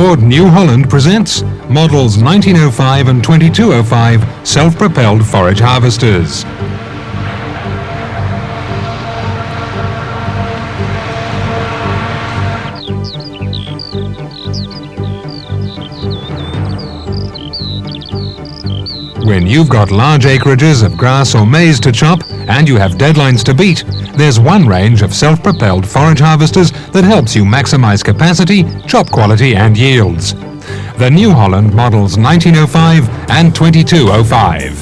Ford New Holland presents models 1905 and 2205 self-propelled forage harvesters. When you've got large acreages of grass or maize to chop and you have deadlines to beat, there's one range of self-propelled forage harvesters that helps you maximize capacity, chop quality and yields. The New Holland models 1905 and 2205.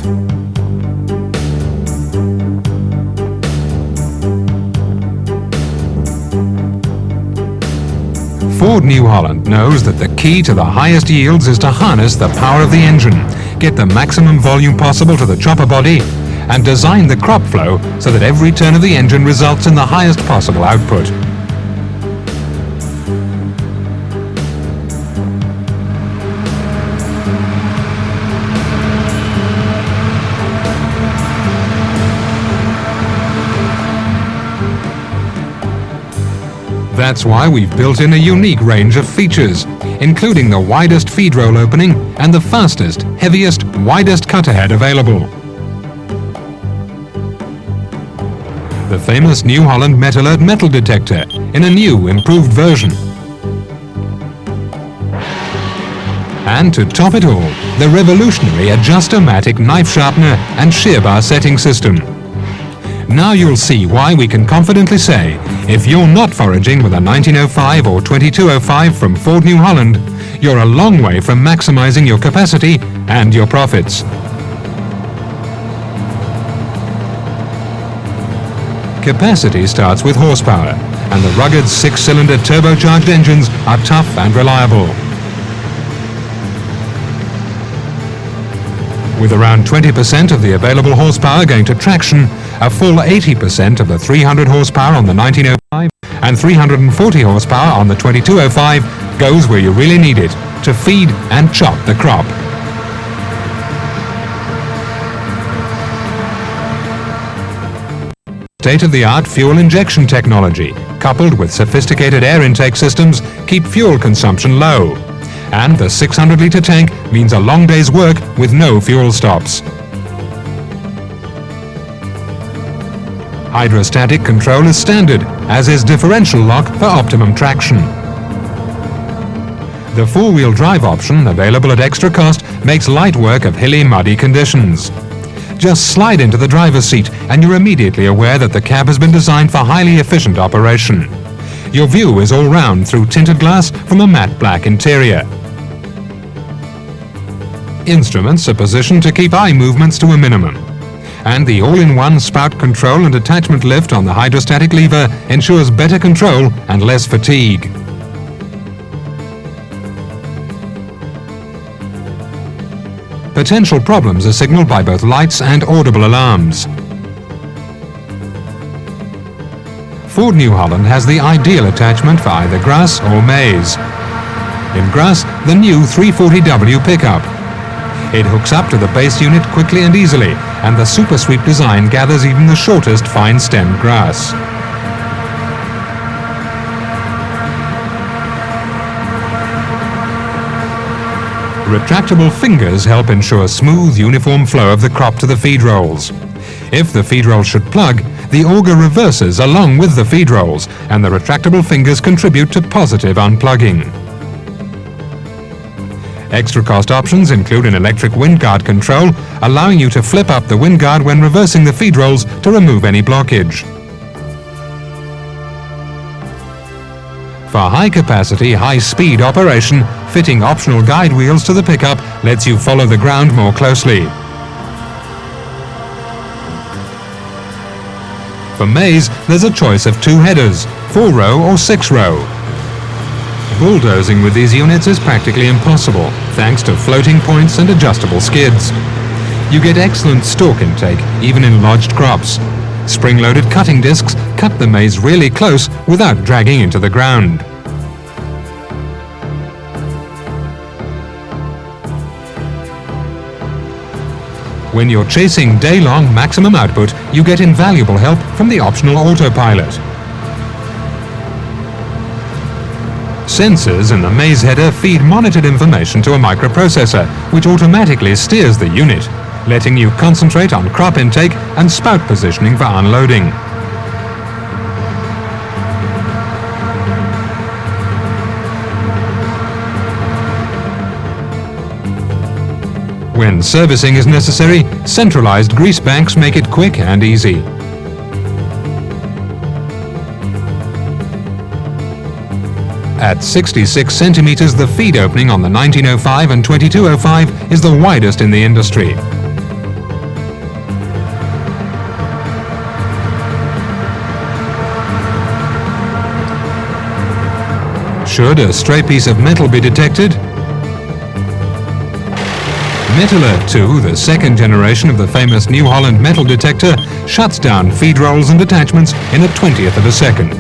Ford New Holland knows that the key to the highest yields is to harness the power of the engine, get the maximum volume possible to the chopper body, and design the crop flow so that every turn of the engine results in the highest possible output. That's why we've built in a unique range of features, including the widest feed roll opening and the fastest, heaviest, widest Cutterhead available. The famous New Holland Metalert metal detector in a new, improved version. And to top it all, the revolutionary Adjustomatic knife sharpener and shear bar setting system. Now you'll see why we can confidently say, if you're not foraging with a 1905 or 2205 from Ford New Holland, you're a long way from maximizing your capacity and your profits. Capacity starts with horsepower, and the rugged six-cylinder turbocharged engines are tough and reliable. With around 20% of the available horsepower going to traction, a full 80% of the 300 horsepower on the 1905 and 340 horsepower on the 2205 goes where you really need it, to feed and chop the crop. State-of-the-art fuel injection technology, coupled with sophisticated air intake systems, keep fuel consumption low. And the 600-litre tank means a long day's work with no fuel stops. Hydrostatic control is standard, as is differential lock for optimum traction. The four-wheel drive option, available at extra cost, makes light work of hilly, muddy conditions. Just slide into the driver's seat and you're immediately aware that the cab has been designed for highly efficient operation. Your view is all round through tinted glass from a matte black interior. Instruments are positioned to keep eye movements to a minimum. And the all-in-one spout control and attachment lift on the hydrostatic lever ensures better control and less fatigue. Potential problems are signaled by both lights and audible alarms. Ford New Holland has the ideal attachment for either grass or maize. In grass, the new 340W pickup. It hooks up to the base unit quickly and easily, and the super sweep design gathers even the shortest fine-stemmed grass. Retractable fingers help ensure smooth, uniform flow of the crop to the feed rolls. If the feed roll should plug, the auger reverses along with the feed rolls, and the retractable fingers contribute to positive unplugging. Extra cost options include an electric wind guard control, allowing you to flip up the wind guard when reversing the feed rolls to remove any blockage. For high-capacity, high-speed operation, fitting optional guide wheels to the pickup lets you follow the ground more closely. For maize, there's a choice of two headers, 4-row or 6-row. Bulldozing with these units is practically impossible, thanks to floating points and adjustable skids. You get excellent stalk intake, even in lodged crops. Spring-loaded cutting discs cut the maize really close without dragging into the ground. When you're chasing day-long maximum output, you get invaluable help from the optional autopilot. Sensors in the maize header feed monitored information to a microprocessor, which automatically steers the unit, letting you concentrate on crop intake and spout positioning for unloading. When servicing is necessary, centralized grease banks make it quick and easy. At 66 centimeters, the feed opening on the 1905 and 2205 is the widest in the industry. Should a stray piece of metal be detected, Metal Alert 2, the second generation of the famous New Holland metal detector, shuts down feed rolls and attachments in a 20th of a second.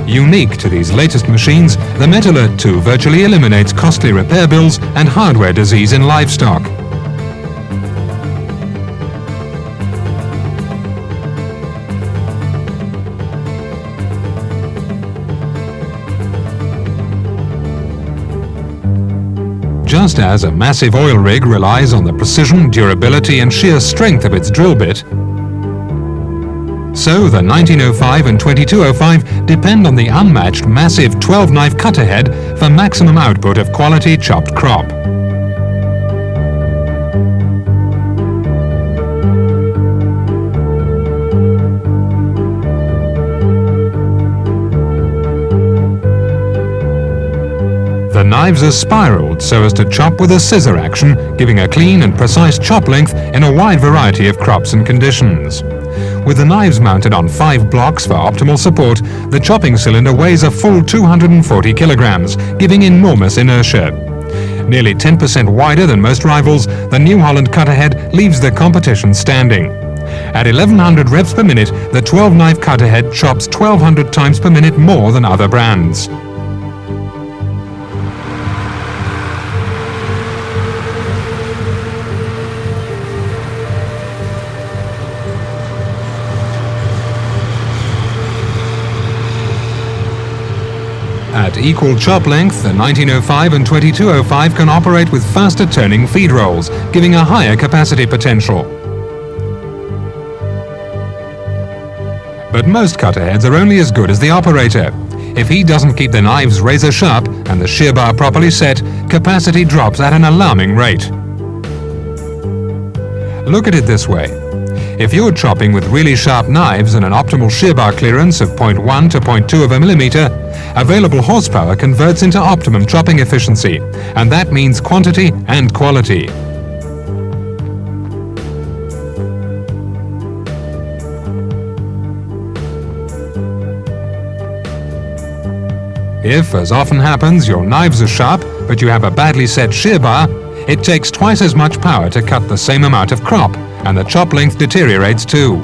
Unique to these latest machines, the Metal Alert 2 virtually eliminates costly repair bills and hardware disease in livestock. Just as a massive oil rig relies on the precision, durability and sheer strength of its drill bit, so the 1905 and 2205 depend on the unmatched massive 12-knife cutter head for maximum output of quality chopped crop. The knives are spiraled so as to chop with a scissor action, giving a clean and precise chop length in a wide variety of crops and conditions. With the knives mounted on 5 blocks for optimal support, the chopping cylinder weighs a full 240 kilograms, giving enormous inertia. Nearly 10% wider than most rivals, the New Holland Cutterhead leaves the competition standing. At 1100 revs per minute, the 12-knife Cutterhead chops 1200 times per minute more than other brands. At equal chop length, the 1905 and 2205 can operate with faster turning feed rolls, giving a higher capacity potential. But most cutterheads are only as good as the operator. If he doesn't keep the knives razor sharp and the shear bar properly set, capacity drops at an alarming rate. Look at it this way. If you're chopping with really sharp knives and an optimal shear bar clearance of 0.1 to 0.2 of a millimeter, available horsepower converts into optimum chopping efficiency, and that means quantity and quality. If, as often happens, your knives are sharp, but you have a badly set shear bar, it takes twice as much power to cut the same amount of crop, and the chop length deteriorates too.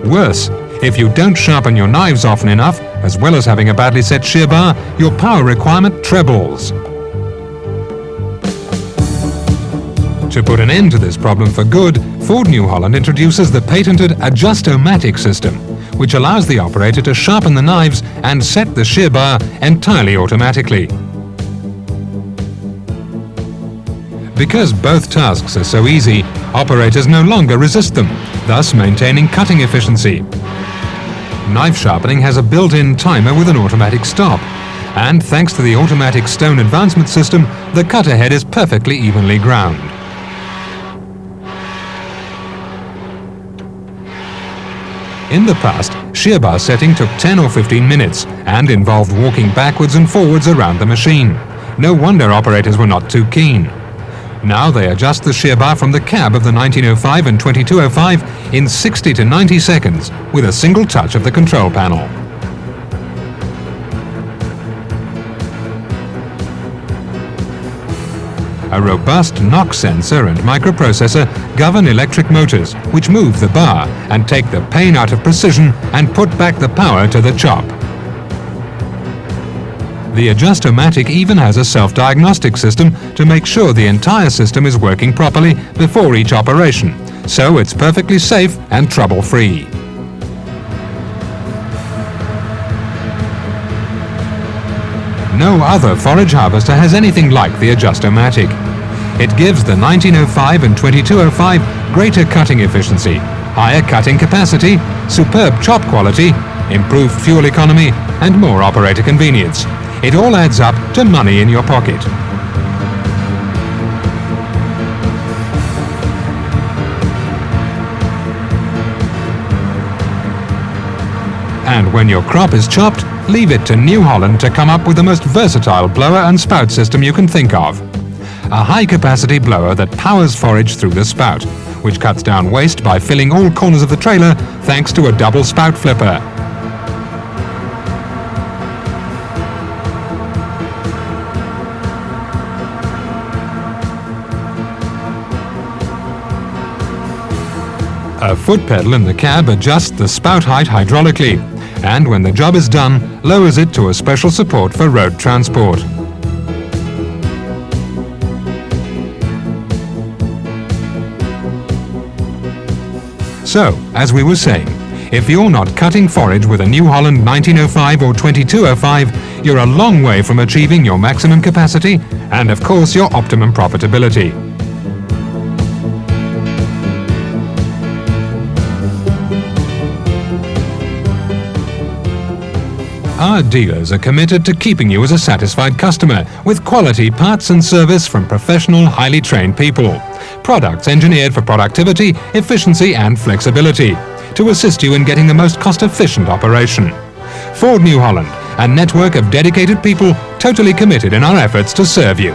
Worse, if you don't sharpen your knives often enough, as well as having a badly set shear bar, your power requirement trebles. To put an end to this problem for good, Ford New Holland introduces the patented Adjust-O-Matic system, which allows the operator to sharpen the knives and set the shear bar entirely automatically. Because both tasks are so easy, operators no longer resist them, thus maintaining cutting efficiency. Knife sharpening has a built-in timer with an automatic stop, and thanks to the automatic stone advancement system, the cutter head is perfectly evenly ground. In the past, shear bar setting took 10 or 15 minutes and involved walking backwards and forwards around the machine. No wonder operators were not too keen. Now they adjust the shear bar from the cab of the 1905 and 2205 in 60 to 90 seconds with a single touch of the control panel. A robust knock sensor and microprocessor govern electric motors, which move the bar and take the pain out of precision and put back the power to the chop. The Adjustomatic even has a self-diagnostic system to make sure the entire system is working properly before each operation, so it's perfectly safe and trouble-free. No other forage harvester has anything like the Adjustomatic. It gives the 1905 and 2205 greater cutting efficiency, higher cutting capacity, superb chop quality, improved fuel economy, and more operator convenience. It all adds up to money in your pocket. And when your crop is chopped, leave it to New Holland to come up with the most versatile blower and spout system you can think of. A high-capacity blower that powers forage through the spout, which cuts down waste by filling all corners of the trailer thanks to a double spout flipper. A foot pedal in the cab adjusts the spout height hydraulically, and when the job is done, lowers it to a special support for road transport. So, as we were saying, if you're not cutting forage with a New Holland 1905 or 2205, you're a long way from achieving your maximum capacity and, of course, your optimum profitability. Our dealers are committed to keeping you as a satisfied customer with quality parts and service from professional, highly trained people. Products engineered for productivity, efficiency and flexibility to assist you in getting the most cost-efficient operation. Ford New Holland, a network of dedicated people totally committed in our efforts to serve you.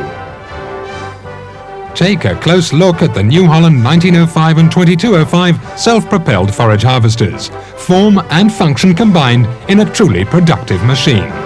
Take a close look at the New Holland 1905 and 2205 self-propelled forage harvesters. Form and function combined in a truly productive machine.